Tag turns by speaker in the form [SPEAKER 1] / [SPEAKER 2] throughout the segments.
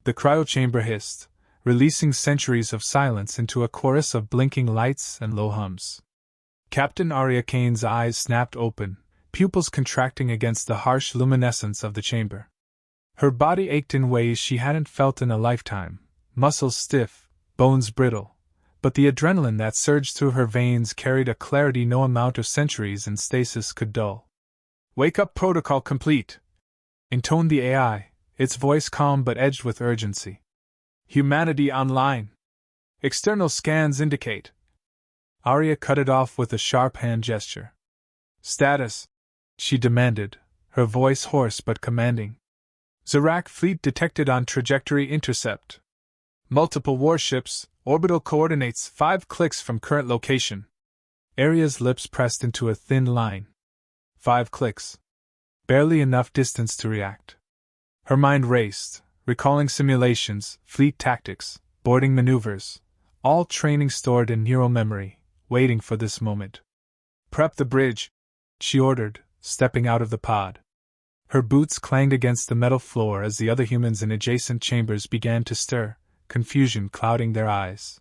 [SPEAKER 1] The cryo chamber hissed, releasing centuries of silence into a chorus of blinking lights and low hums. Captain Arya Kane's eyes snapped open, pupils contracting against the harsh luminescence of the chamber. Her body ached in ways she hadn't felt in a lifetime, muscles stiff, bones brittle, but the adrenaline that surged through her veins carried a clarity no amount of centuries in stasis could dull. "Wake up, protocol complete," intoned the AI, its voice calm but edged with urgency. "Humanity online. External scans indicate." Arya cut it off with a sharp hand gesture. "Status?" she demanded, her voice hoarse but commanding. "Zarak fleet detected on trajectory intercept. Multiple warships, orbital coordinates 5 clicks from current location." Arya's lips pressed into a thin line. 5 clicks. Barely enough distance to react. Her mind raced, recalling simulations, fleet tactics, boarding maneuvers, all training stored in neural memory, waiting for this moment. "Prep the bridge," she ordered, stepping out of the pod. Her boots clanged against the metal floor as the other humans in adjacent chambers began to stir, confusion clouding their eyes.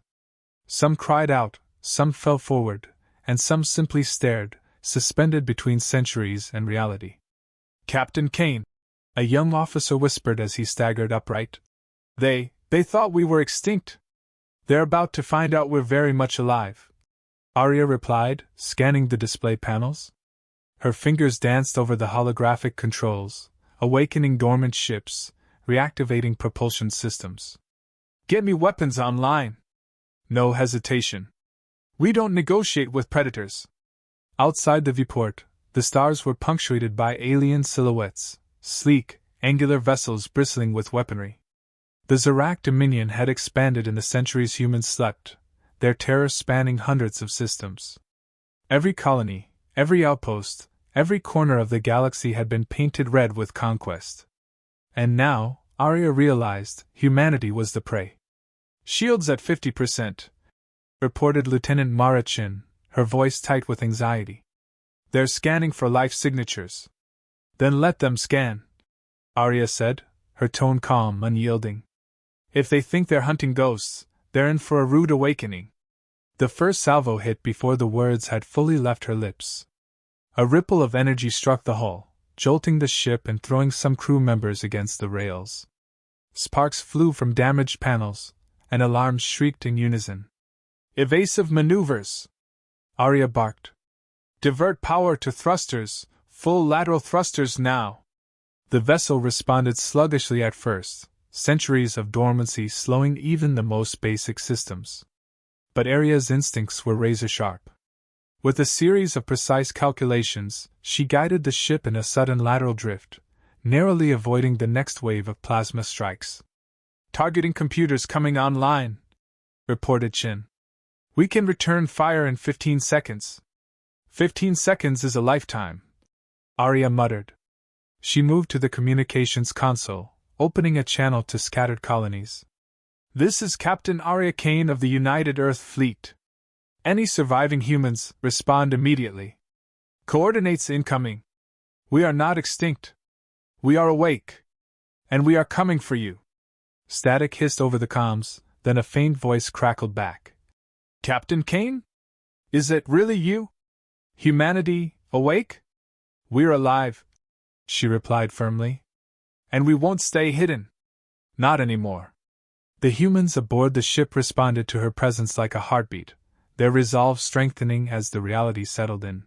[SPEAKER 1] Some cried out, some fell forward, and some simply stared, suspended between centuries and reality. "Captain Kane," a young officer whispered as he staggered upright. They thought we were extinct. They're about to find out we're very much alive," Arya replied, scanning the display panels. Her fingers danced over the holographic controls, awakening dormant ships, reactivating propulsion systems. "Get me weapons online." No hesitation. "We don't negotiate with predators." Outside the viewport, the stars were punctuated by alien silhouettes, sleek, angular vessels bristling with weaponry. The Zarak Dominion had expanded in the centuries humans slept, their terror spanning hundreds of systems. Every colony, every outpost, every corner of the galaxy had been painted red with conquest. And now, Arya realized, humanity was the prey. "Shields at 50%, reported Lieutenant Marachin, her voice tight with anxiety. "They're scanning for life signatures." "Then let them scan," Arya said, her tone calm, unyielding. "If they think they're hunting ghosts, they're in for a rude awakening." The first salvo hit before the words had fully left her lips. A ripple of energy struck the hull, jolting the ship and throwing some crew members against the rails. Sparks flew from damaged panels, and alarms shrieked in unison. "Evasive maneuvers!" Arya barked. "Divert power to thrusters, full lateral thrusters now!" The vessel responded sluggishly at first, centuries of dormancy slowing even the most basic systems. But Arya's instincts were razor-sharp. With a series of precise calculations, she guided the ship in a sudden lateral drift, narrowly avoiding the next wave of plasma strikes. "Targeting computers coming online," reported Chin. "We can return fire in 15 seconds. 15 seconds is a lifetime," Arya muttered. She moved to the communications console, opening a channel to scattered colonies. "This is Captain Arya Kane of the United Earth Fleet. Any surviving humans, respond immediately. Coordinates incoming. We are not extinct. We are awake. And we are coming for you." Static hissed over the comms, then a faint voice crackled back. "Captain Kane? Is it really you? Humanity, awake?" "We're alive," she replied firmly. "And we won't stay hidden. Not anymore." The humans aboard the ship responded to her presence like a heartbeat, their resolve strengthening as the reality settled in.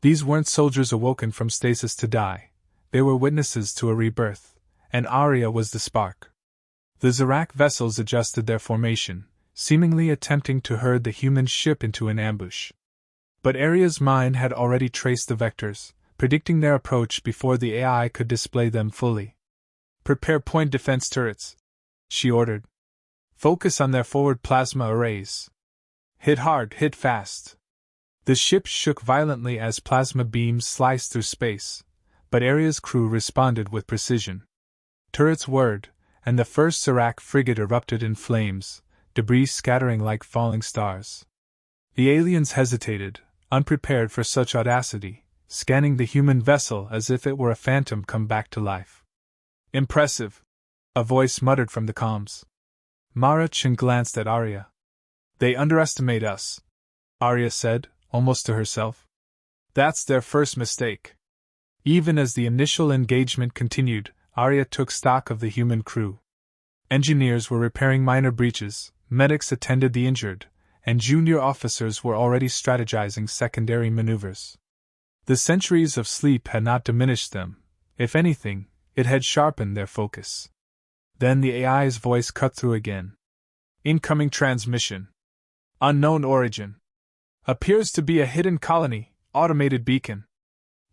[SPEAKER 1] These weren't soldiers awoken from stasis to die, they were witnesses to a rebirth, and Arya was the spark. The Zarak vessels adjusted their formation, seemingly attempting to herd the human ship into an ambush. But Arya's mind had already traced the vectors, predicting their approach before the AI could display them fully. "Prepare point defense turrets," she ordered. "Focus on their forward plasma arrays. Hit hard, hit fast." The ship shook violently as plasma beams sliced through space, but Arya's crew responded with precision. Turrets whirred, and the first Zarak frigate erupted in flames, debris scattering like falling stars. The aliens hesitated, unprepared for such audacity, scanning the human vessel as if it were a phantom come back to life. "Impressive," A voice muttered from the comms. Mara Chen glanced at Arya. They underestimate us, Arya said, almost to herself. That's their first mistake. Even as the initial engagement continued, Arya took stock of the human crew. Engineers were repairing minor breaches, medics attended the injured, and junior officers were already strategizing secondary maneuvers. The centuries of sleep had not diminished them. If anything, it had sharpened their focus. Then the AI's voice cut through again. Incoming transmission. Unknown origin. Appears to be a hidden colony, automated beacon.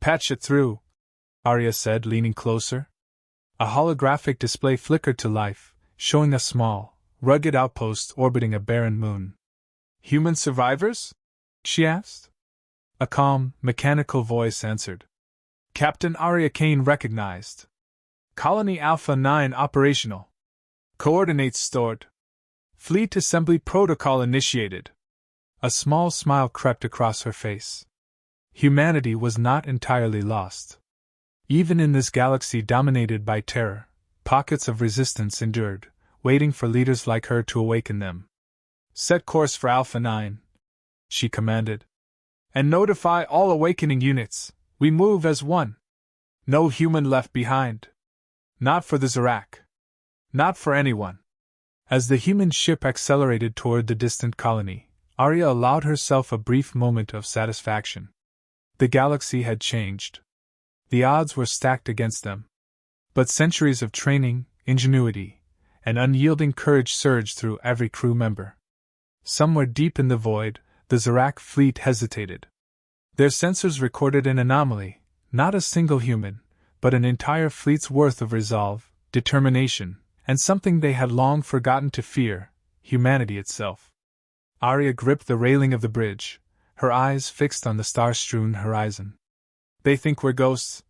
[SPEAKER 1] Patch it through, Arya said, leaning closer. A holographic display flickered to life, showing a small, rugged outpost orbiting a barren moon. Human survivors? She asked. A calm, mechanical voice answered. Captain Arya Kane recognized. Colony Alpha 9 operational. Coordinates stored. Fleet assembly protocol initiated. A small smile crept across her face. Humanity was not entirely lost. Even in this galaxy dominated by terror, pockets of resistance endured, waiting for leaders like her to awaken them. Set course for Alpha 9, she commanded. And notify all awakening units, we move as one. No human left behind. Not for the Zarak. Not for anyone. As the human ship accelerated toward the distant colony, Arya allowed herself a brief moment of satisfaction. The galaxy had changed. The odds were stacked against them. But centuries of training, ingenuity, and unyielding courage surged through every crew member. Somewhere deep in the void, the Zarak fleet hesitated. Their sensors recorded an anomaly, not a single human, but an entire fleet's worth of resolve, determination, and something they had long forgotten to fear, humanity itself. Arya gripped the railing of the bridge, her eyes fixed on the star-strewn horizon. They think we're ghosts,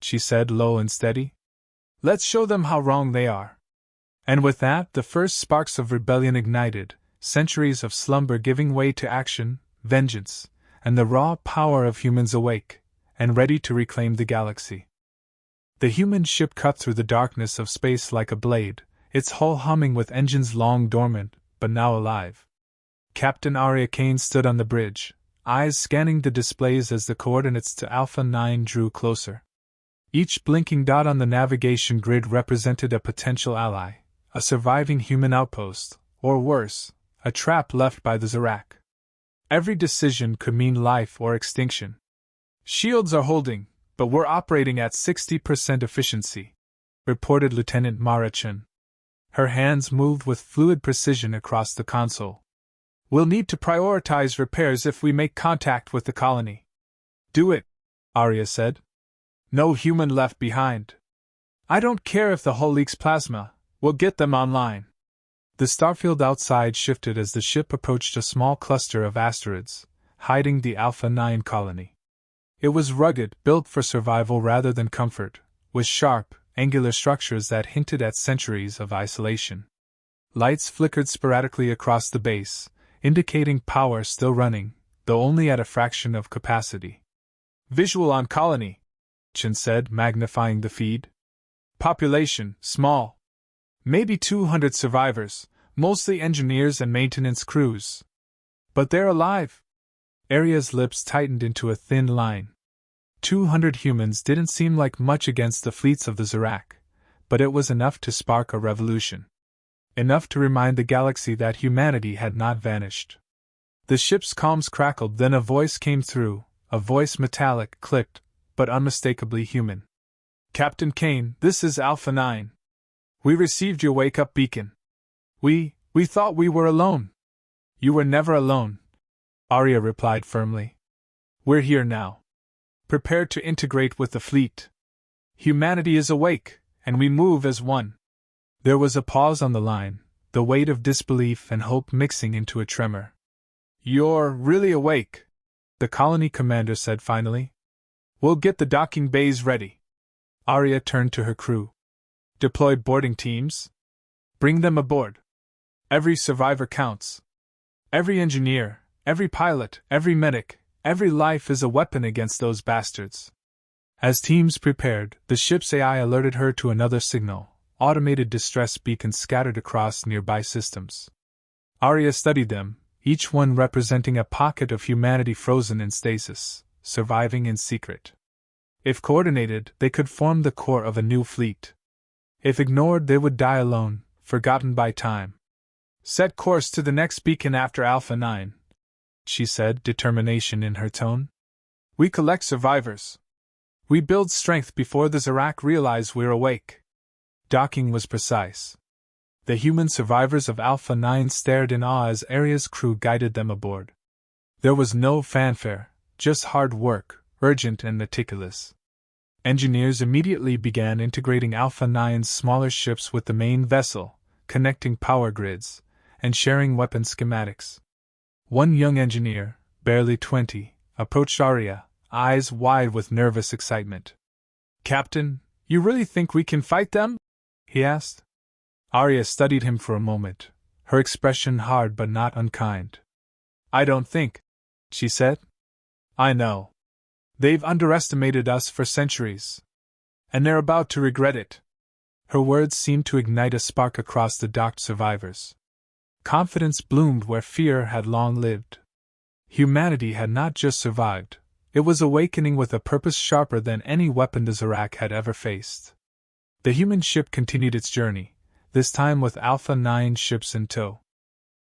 [SPEAKER 1] she said, low and steady. Let's show them how wrong they are. And with that, the first sparks of rebellion ignited, centuries of slumber giving way to action, vengeance, and the raw power of humans awake, and ready to reclaim the galaxy. The human ship cut through the darkness of space like a blade, its hull humming with engines long dormant, but now alive. Captain Arya Kane stood on the bridge, eyes scanning the displays as the coordinates to Alpha 9 drew closer. Each blinking dot on the navigation grid represented a potential ally, a surviving human outpost, or worse, a trap left by the Zarak. Every decision could mean life or extinction. Shields are holding, but we're operating at 60% efficiency, reported Lieutenant Mara Chen. Her hands moved with fluid precision across the console. We'll need to prioritize repairs if we make contact with the colony. Do it, Arya said. No human left behind. I don't care if the hull leaks plasma, we'll get them online. The starfield outside shifted as the ship approached a small cluster of asteroids, hiding the Alpha 9 colony. It was rugged, built for survival rather than comfort, with sharp, angular structures that hinted at centuries of isolation. Lights flickered sporadically across the base, indicating power still running, though only at a fraction of capacity. Visual on colony, Chen said, magnifying the feed. Population, small. Maybe 200 survivors, mostly engineers and maintenance crews. But they're alive. Arya's lips tightened into a thin line. 200 humans didn't seem like much against the fleets of the Zarak, but it was enough to spark a revolution. Enough to remind the galaxy that humanity had not vanished. The ship's comms crackled, then a voice came through, a voice metallic, clipped, but unmistakably human. Captain Kane, this is Alpha 9. We received your wake-up beacon. We thought we were alone. You were never alone, Arya replied firmly. We're here now. Prepared to integrate with the fleet. Humanity is awake, and we move as one. There was a pause on the line, the weight of disbelief and hope mixing into a tremor. You're really awake, the colony commander said finally. We'll get the docking bays ready. Arya turned to her crew. Deploy boarding teams? Bring them aboard. Every survivor counts. Every engineer, every pilot, every medic, every life is a weapon against those bastards. As teams prepared, the ship's AI alerted her to another signal, automated distress beacons scattered across nearby systems. Arya studied them, each one representing a pocket of humanity frozen in stasis, surviving in secret. If coordinated, they could form the core of a new fleet. If ignored, they would die alone, forgotten by time. Set course to the next beacon after Alpha 9, she said, determination in her tone. We collect survivors. We build strength before the Zarak realize we're awake. Docking was precise. The human survivors of Alpha 9 stared in awe as Aria's crew guided them aboard. There was no fanfare, just hard work, urgent and meticulous. Engineers immediately began integrating Alpha 9's smaller ships with the main vessel, connecting power grids, and sharing weapon schematics. One young engineer, barely 20, approached Arya, eyes wide with nervous excitement. "Captain, you really think we can fight them?" he asked. Arya studied him for a moment, her expression hard but not unkind. "I don't think," she said. "I know. They've underestimated us for centuries. And they're about to regret it." Her words seemed to ignite a spark across the docked survivors. Confidence bloomed where fear had long lived. Humanity had not just survived, it was awakening with a purpose sharper than any weapon the Zarak had ever faced. The human ship continued its journey, this time with Alpha 9 ships in tow.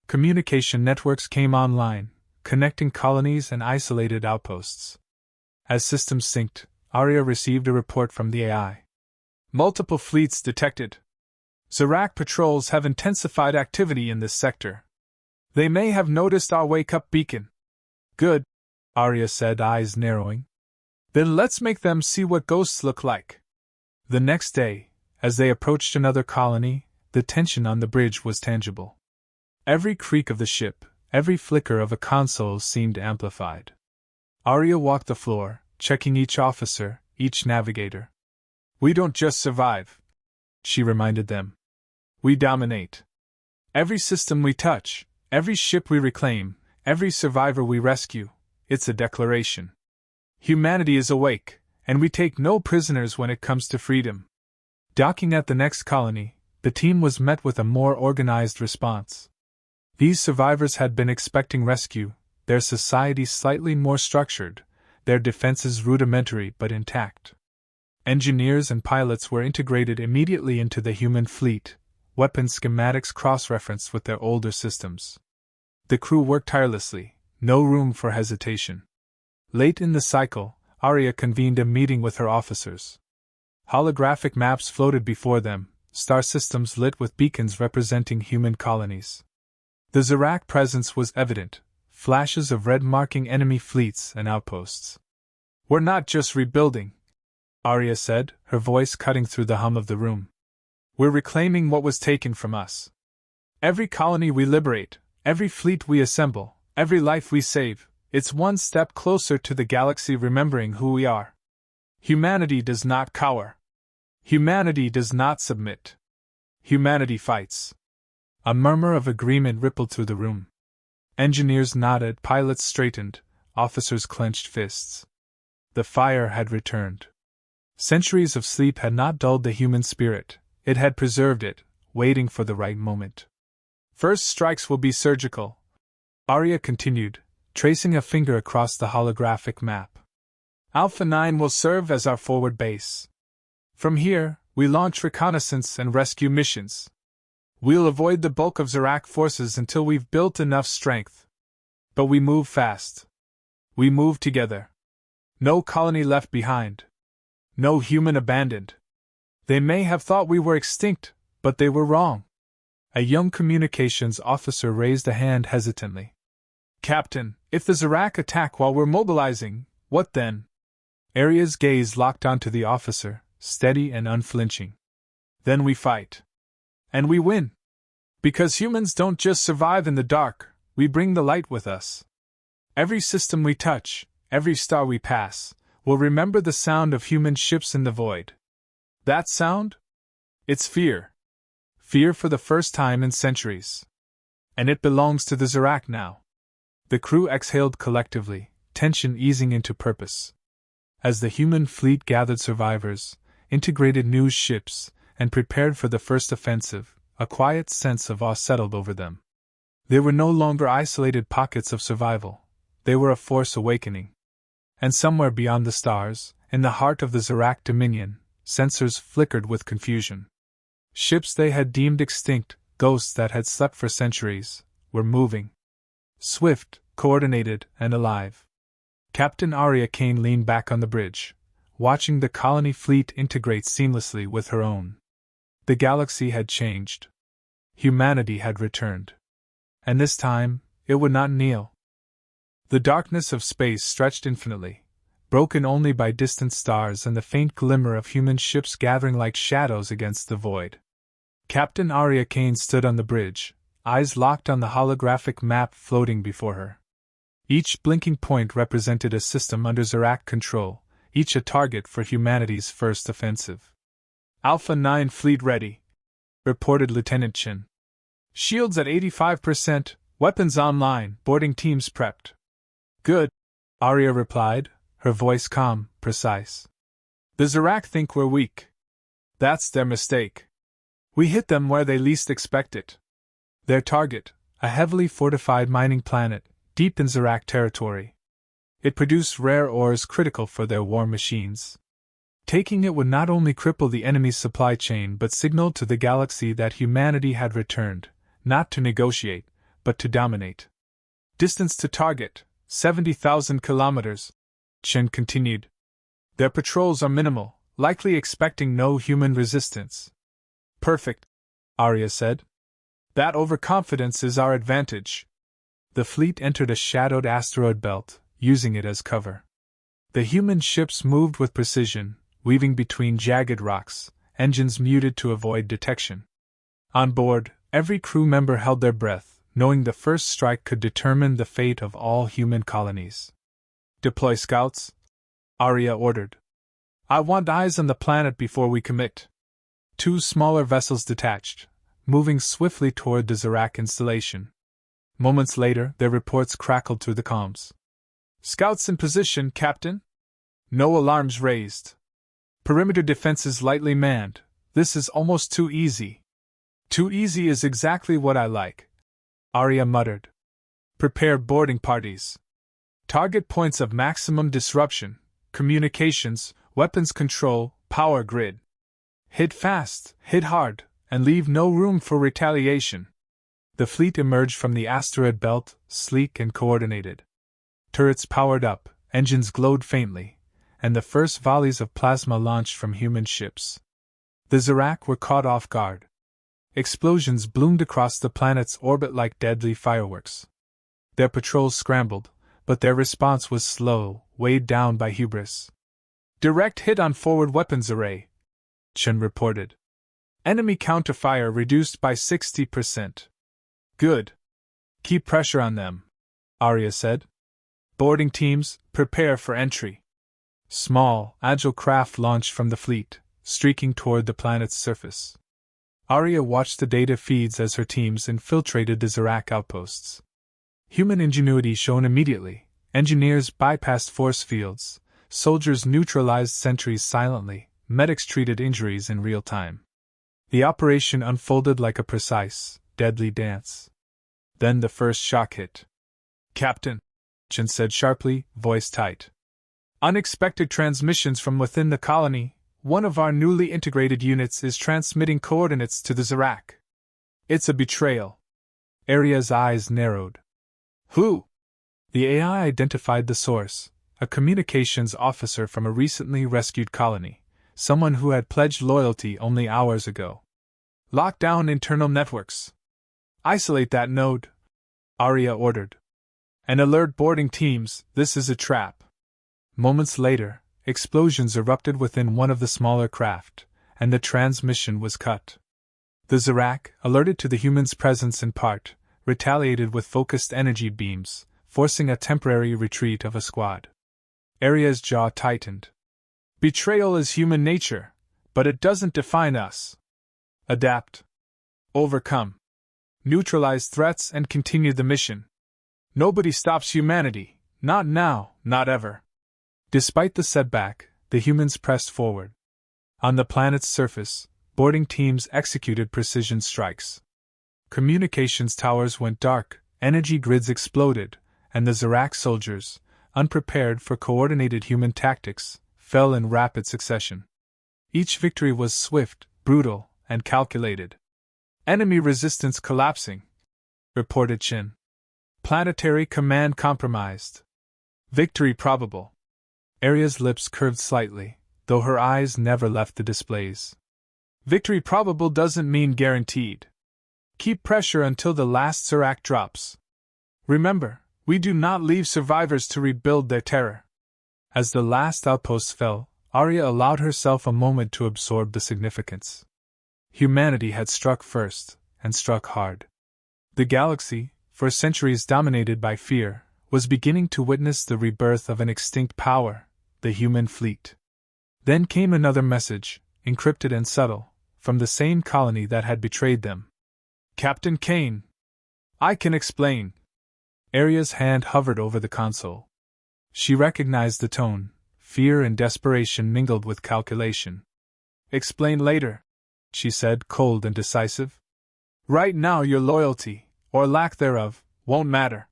[SPEAKER 1] Communication networks came online, connecting colonies and isolated outposts. As systems synced, Arya received a report from the AI. "Multiple fleets detected. Zarak patrols have intensified activity in this sector. They may have noticed our wake-up beacon." "Good," Arya said, eyes narrowing. "Then let's make them see what ghosts look like." The next day, as they approached another colony, the tension on the bridge was tangible. Every creak of the ship, every flicker of a console seemed amplified. Arya walked the floor, checking each officer, each navigator. "We don't just survive," she reminded them. "We dominate. Every system we touch, every ship we reclaim, every survivor we rescue, it's a declaration. Humanity is awake, and we take no prisoners when it comes to freedom." Docking at the next colony, the team was met with a more organized response. These survivors had been expecting rescue, their society slightly more structured, their defenses rudimentary but intact. Engineers and pilots were integrated immediately into the human fleet, weapon schematics cross-referenced with their older systems. The crew worked tirelessly, no room for hesitation. Late in the cycle, Arya convened a meeting with her officers. Holographic maps floated before them, star systems lit with beacons representing human colonies. The Zarak presence was evident, flashes of red marking enemy fleets and outposts. "We're not just rebuilding," Arya said, her voice cutting through the hum of the room. "We're reclaiming what was taken from us. Every colony we liberate, every fleet we assemble, every life we save, it's one step closer to the galaxy remembering who we are. Humanity does not cower. Humanity does not submit. Humanity fights." A murmur of agreement rippled through the room. Engineers nodded, pilots straightened, officers clenched fists. The fire had returned. Centuries of sleep had not dulled the human spirit, it had preserved it, waiting for the right moment. "First strikes will be surgical," Arya continued, tracing a finger across the holographic map. "Alpha 9 will serve as our forward base. From here, we launch reconnaissance and rescue missions. We'll avoid the bulk of Zarak forces until we've built enough strength. But we move fast. We move together. No colony left behind. No human abandoned. They may have thought we were extinct, but they were wrong." A young communications officer raised a hand hesitantly. "Captain, if the Zarak attack while we're mobilizing, what then?" Arya's gaze locked onto the officer, steady and unflinching. "Then we fight. And we win. Because humans don't just survive in the dark, we bring the light with us. Every system we touch, every star we pass, will remember the sound of human ships in the void. That sound? It's fear. Fear for the first time in centuries. And it belongs to the Zarak now." The crew exhaled collectively, tension easing into purpose. As the human fleet gathered survivors, integrated new ships, and prepared for the first offensive, a quiet sense of awe settled over them. They were no longer isolated pockets of survival, they were a force awakening. And somewhere beyond the stars, in the heart of the Zarak Dominion, sensors flickered with confusion. Ships they had deemed extinct, ghosts that had slept for centuries, were moving. Swift, coordinated, and alive. Captain Arya Kane leaned back on the bridge, watching the colony fleet integrate seamlessly with her own. The galaxy had changed. Humanity had returned. And this time, it would not kneel. The darkness of space stretched infinitely, broken only by distant stars and the faint glimmer of human ships gathering like shadows against the void. Captain Arya Kane stood on the bridge, eyes locked on the holographic map floating before her. Each blinking point represented a system under Zarak control, each a target for humanity's first offensive. Alpha 9 fleet ready, reported Lieutenant Chin. Shields at 85%, weapons online, boarding teams prepped. Good, Arya replied, her voice calm, precise. The Zarak think we're weak. That's their mistake. We hit them where they least expect it. Their target, a heavily fortified mining planet, deep in Zarak territory. It produced rare ores critical for their war machines. Taking it would not only cripple the enemy's supply chain but signal to the galaxy that humanity had returned, not to negotiate, but to dominate. Distance to target, 70,000 kilometers, Chen continued. Their patrols are minimal, likely expecting no human resistance. Perfect, Arya said. That overconfidence is our advantage. The fleet entered a shadowed asteroid belt, using it as cover. The human ships moved with precision, weaving between jagged rocks, engines muted to avoid detection. On board, every crew member held their breath, knowing the first strike could determine the fate of all human colonies. Deploy scouts, Arya ordered. I want eyes on the planet before we commit. 2 smaller vessels detached, moving swiftly toward the Zarak installation. Moments later, their reports crackled through the comms. Scouts in position, Captain. No alarms raised. Perimeter defenses lightly manned. This is almost too easy. Too easy is exactly what I like, Arya muttered. Prepare boarding parties. Target points of maximum disruption, communications, weapons control, power grid. Hit fast, hit hard, and leave no room for retaliation. The fleet emerged from the asteroid belt, sleek and coordinated. Turrets powered up, engines glowed faintly, and the first volleys of plasma launched from human ships. The Zarak were caught off guard. Explosions bloomed across the planet's orbit like deadly fireworks. Their patrols scrambled, but their response was slow, weighed down by hubris. Direct hit on forward weapons array, Chen reported. Enemy counterfire reduced by 60%. Good. Keep pressure on them, Arya said. Boarding teams, prepare for entry. Small, agile craft launched from the fleet, streaking toward the planet's surface. Arya watched the data feeds as her teams infiltrated the Zarak outposts. Human ingenuity shone immediately. Engineers bypassed force fields, soldiers neutralized sentries silently, medics treated injuries in real time. The operation unfolded like a precise, deadly dance. Then the first shock hit. Captain, Chen said sharply, voice tight. Unexpected transmissions from within the colony. One of our newly integrated units is transmitting coordinates to the Zarak. It's a betrayal. Arya's eyes narrowed. Who? The AI identified the source, a communications officer from a recently rescued colony, someone who had pledged loyalty only hours ago. Lock down internal networks. Isolate that node, Arya ordered. And alert boarding teams, this is a trap. Moments later, explosions erupted within one of the smaller craft, and the transmission was cut. The Zarak, alerted to the humans' presence in part, retaliated with focused energy beams, forcing a temporary retreat of a squad. Arya's jaw tightened. Betrayal is human nature, but it doesn't define us. Adapt. Overcome. Neutralize threats and continue the mission. Nobody stops humanity, not now, not ever. Despite the setback, the humans pressed forward. On the planet's surface, boarding teams executed precision strikes. Communications towers went dark, energy grids exploded, and the Zarak soldiers, unprepared for coordinated human tactics, fell in rapid succession. Each victory was swift, brutal, and calculated. Enemy resistance collapsing, reported Chin. Planetary command compromised. Victory probable. Arya's lips curved slightly, though her eyes never left the displays. Victory probable doesn't mean guaranteed. Keep pressure until the last Zarak drops. Remember, we do not leave survivors to rebuild their terror. As the last outpost fell, Arya allowed herself a moment to absorb the significance. Humanity had struck first, and struck hard. The galaxy, for centuries dominated by fear, was beginning to witness the rebirth of an extinct power, the human fleet. Then came another message, encrypted and subtle, from the same colony that had betrayed them. Captain Kane. I can explain. Arya's hand hovered over the console. She recognized the tone, fear and desperation mingled with calculation. Explain later, she said, cold and decisive. Right now your loyalty, or lack thereof, won't matter.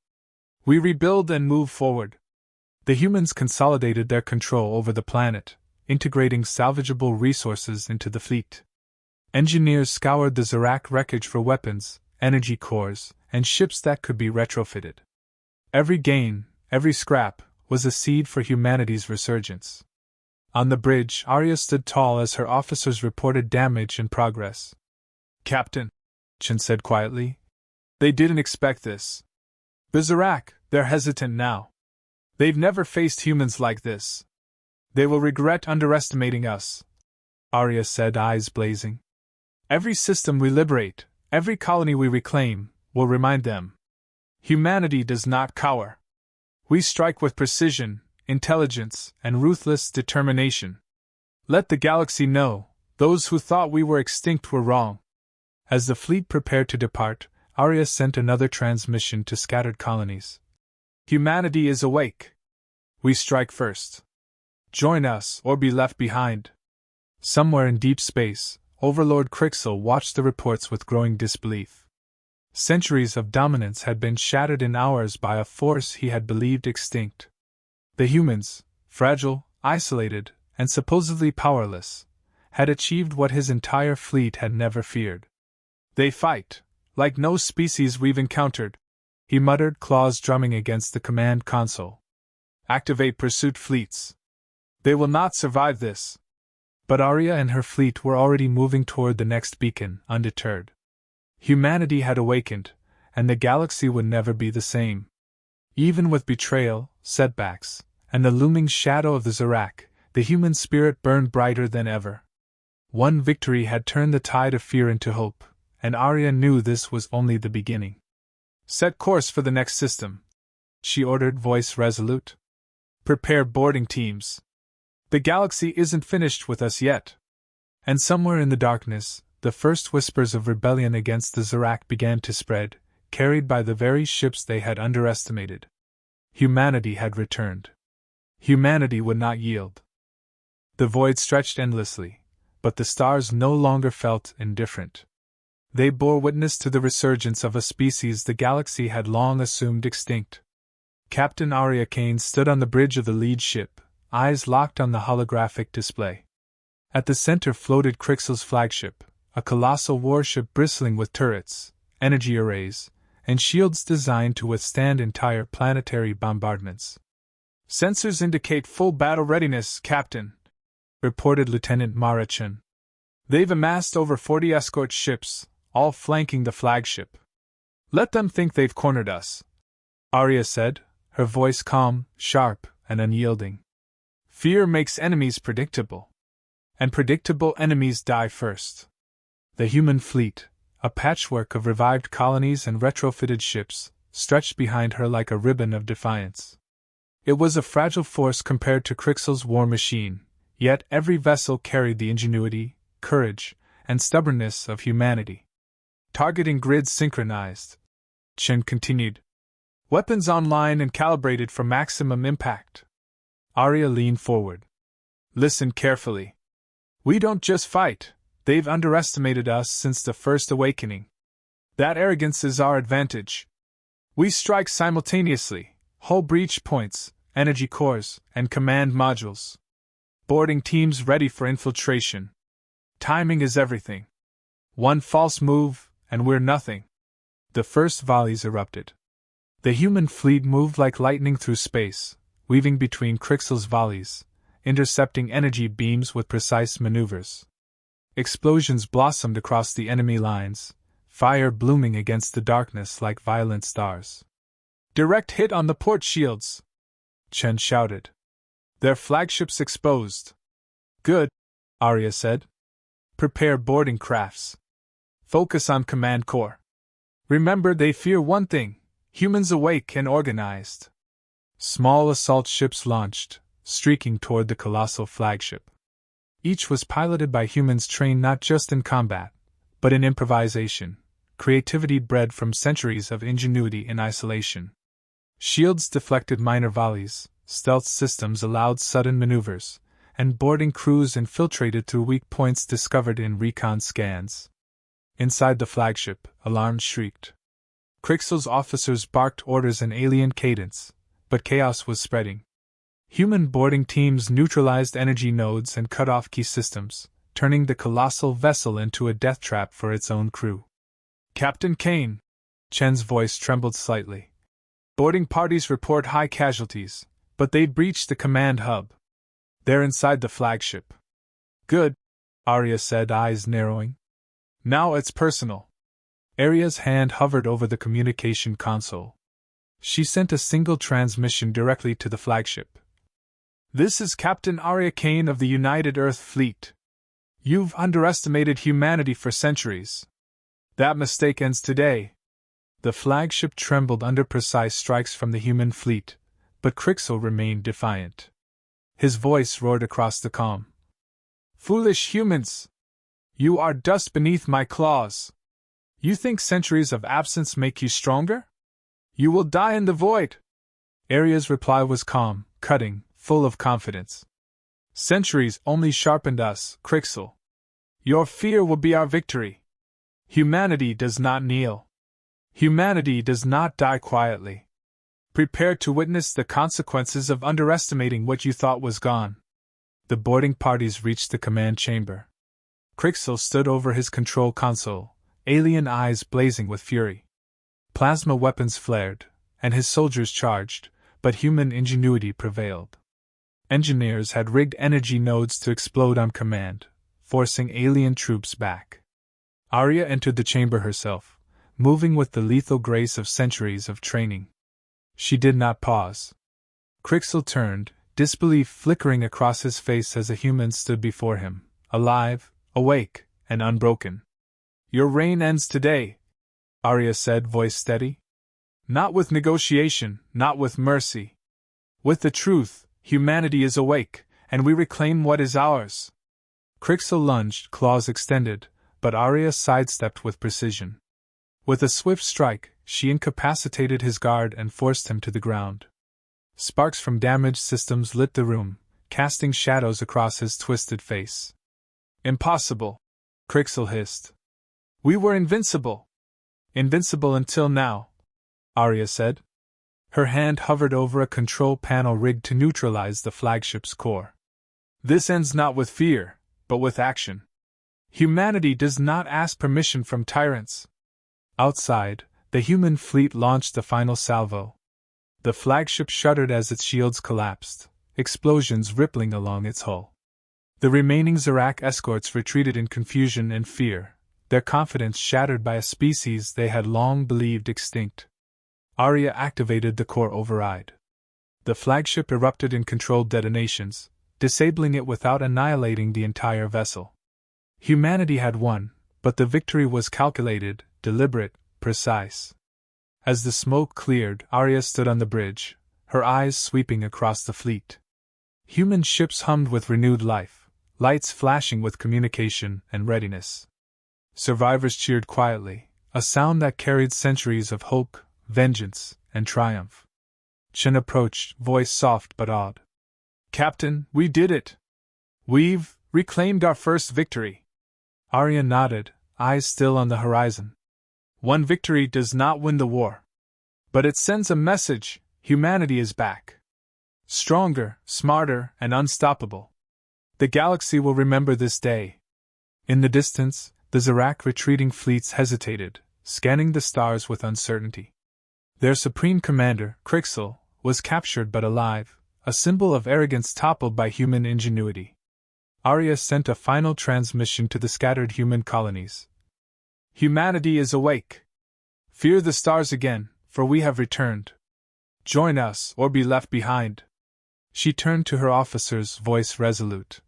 [SPEAKER 1] We rebuild and move forward. The humans consolidated their control over the planet, integrating salvageable resources into the fleet. Engineers scoured the Zarak wreckage for weapons, energy cores, and ships that could be retrofitted. Every gain, every scrap, was a seed for humanity's resurgence. On the bridge, Arya stood tall as her officers reported damage and progress. Captain, Chen said quietly, they didn't expect this. The Zarak, they're hesitant now. They've never faced humans like this. They will regret underestimating us, Arya said, eyes blazing. Every system we liberate, every colony we reclaim, will remind them. Humanity does not cower. We strike with precision, intelligence, and ruthless determination. Let the galaxy know, those who thought we were extinct were wrong. As the fleet prepared to depart, Arya sent another transmission to scattered colonies. Humanity is awake. We strike first. Join us or be left behind. Somewhere in deep space, Overlord Crixel watched the reports with growing disbelief. Centuries of dominance had been shattered in hours by a force he had believed extinct. The humans, fragile, isolated, and supposedly powerless, had achieved what his entire fleet had never feared. They fight, like no species we've encountered, he muttered, claws drumming against the command console. Activate pursuit fleets. They will not survive this. But Arya and her fleet were already moving toward the next beacon, undeterred. Humanity had awakened, and the galaxy would never be the same. Even with betrayal, setbacks, and the looming shadow of the Zarak, the human spirit burned brighter than ever. One victory had turned the tide of fear into hope, and Arya knew this was only the beginning. Set course for the next system, she ordered, voice resolute. Prepare boarding teams. The galaxy isn't finished with us yet. And somewhere in the darkness, the first whispers of rebellion against the Zarak began to spread, carried by the very ships they had underestimated. Humanity had returned. Humanity would not yield. The void stretched endlessly, but the stars no longer felt indifferent. They bore witness to the resurgence of a species the galaxy had long assumed extinct. Captain Arya Kane stood on the bridge of the lead ship, eyes locked on the holographic display. At the center floated Crixel's flagship, a colossal warship bristling with turrets, energy arrays, and shields designed to withstand entire planetary bombardments. Sensors indicate full battle readiness, Captain, reported Lieutenant Marachin. They've amassed over 40 escort ships, all flanking the flagship. Let them think they've cornered us, Arya said, her voice calm, sharp, and unyielding. Fear makes enemies predictable. And predictable enemies die first. The human fleet, a patchwork of revived colonies and retrofitted ships, stretched behind her like a ribbon of defiance. It was a fragile force compared to Crixel's war machine, yet every vessel carried the ingenuity, courage, and stubbornness of humanity. Targeting grids synchronized, Chen continued. Weapons online and calibrated for maximum impact. Arya leaned forward. Listen carefully. We don't just fight, They've underestimated us since the first awakening. That arrogance is our advantage. We strike simultaneously, hull breach points, energy cores, and command modules. Boarding teams ready for infiltration. Timing is everything. One false move, and we're nothing. The first volleys erupted. The human fleet moved like lightning through space, weaving between Crixel's volleys, intercepting energy beams with precise maneuvers. Explosions blossomed across the enemy lines, fire blooming against the darkness like violent stars. Direct hit on the port shields! Chen shouted. Their flagships exposed. Good, Arya said. Prepare boarding crafts. Focus on command core. Remember, they fear one thing: humans awake and organized. Small assault ships launched, streaking toward the colossal flagship. Each was piloted by humans trained not just in combat, but in improvisation, creativity bred from centuries of ingenuity in isolation. Shields deflected minor volleys, stealth systems allowed sudden maneuvers, and boarding crews infiltrated through weak points discovered in recon scans. Inside the flagship, alarms shrieked. Crixel's officers barked orders in alien cadence, but chaos was spreading. Human boarding teams neutralized energy nodes and cut off key systems, turning the colossal vessel into a death trap for its own crew. Captain Kane! Chen's voice trembled slightly. Boarding parties report high casualties, but they breached the command hub. They're inside the flagship. Good, Arya said, eyes narrowing. Now it's personal. Arya's hand hovered over the communication console. She sent a single transmission directly to the flagship. This is Captain Arya Kane of the United Earth Fleet. You've underestimated humanity for centuries. That mistake ends today. The flagship trembled under precise strikes from the human fleet, but Crixel remained defiant. His voice roared across the calm. Foolish humans! You are dust beneath my claws. You think centuries of absence make you stronger? You will die in the void. Arya's reply was calm, cutting, full of confidence. Centuries only sharpened us, Crixel. Your fear will be our victory. Humanity does not kneel. Humanity does not die quietly. Prepare to witness the consequences of underestimating what you thought was gone. The boarding parties reached the command chamber. Crixel stood over his control console, alien eyes blazing with fury. Plasma weapons flared, and his soldiers charged, but human ingenuity prevailed. Engineers had rigged energy nodes to explode on command, forcing alien troops back. Arya entered the chamber herself, moving with the lethal grace of centuries of training. She did not pause. Crixel turned, disbelief flickering across his face as a human stood before him, alive, awake, and unbroken. Your reign ends today, Arya said, voice steady. Not with negotiation, not with mercy. With the truth. Humanity is awake, and we reclaim what is ours. Crixel lunged, claws extended, but Arya sidestepped with precision. With a swift strike, she incapacitated his guard and forced him to the ground. Sparks from damaged systems lit the room, casting shadows across his twisted face. Impossible, Crixel hissed. We were invincible. Invincible until now, Arya said. Her hand hovered over a control panel rigged to neutralize the flagship's core. This ends not with fear, but with action. Humanity does not ask permission from tyrants. Outside, the human fleet launched the final salvo. The flagship shuddered as its shields collapsed, explosions rippling along its hull. The remaining Zarak escorts retreated in confusion and fear, their confidence shattered by a species they had long believed extinct. Arya activated the core override. The flagship erupted in controlled detonations, disabling it without annihilating the entire vessel. Humanity had won, but the victory was calculated, deliberate, precise. As the smoke cleared, Arya stood on the bridge, her eyes sweeping across the fleet. Human ships hummed with renewed life, lights flashing with communication and readiness. Survivors cheered quietly, a sound that carried centuries of hope, vengeance, and triumph. Chen approached, voice soft but awed. Captain, we did it! We've reclaimed our first victory. Arya nodded, eyes still on the horizon. One victory does not win the war. But it sends a message: humanity is back. Stronger, smarter, and unstoppable. The galaxy will remember this day. In the distance, the Zarak retreating fleets hesitated, scanning the stars with uncertainty. Their supreme commander, Crixel, was captured but alive, a symbol of arrogance toppled by human ingenuity. Arya sent a final transmission to the scattered human colonies. Humanity is awake. Fear the stars again, for we have returned. Join us or be left behind. She turned to her officers, voice resolute.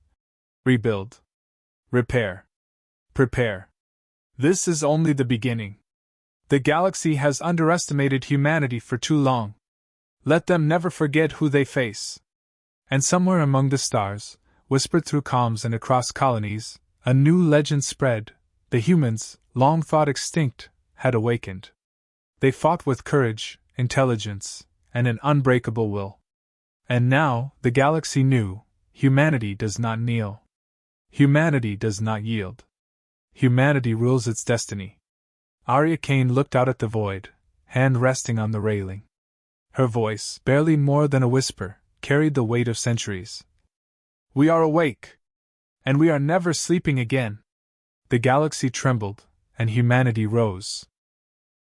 [SPEAKER 1] Rebuild. Repair. Prepare. This is only the beginning. The galaxy has underestimated humanity for too long. Let them never forget who they face. And somewhere among the stars, whispered through comms and across colonies, a new legend spread. The humans, long thought extinct, had awakened. They fought with courage, intelligence, and an unbreakable will. And now, the galaxy knew, humanity does not kneel. Humanity does not yield. Humanity rules its destiny. Arya Kane looked out at the void, hand resting on the railing. Her voice, barely more than a whisper, carried the weight of centuries. We are awake. And we are never sleeping again. The galaxy trembled, and humanity rose.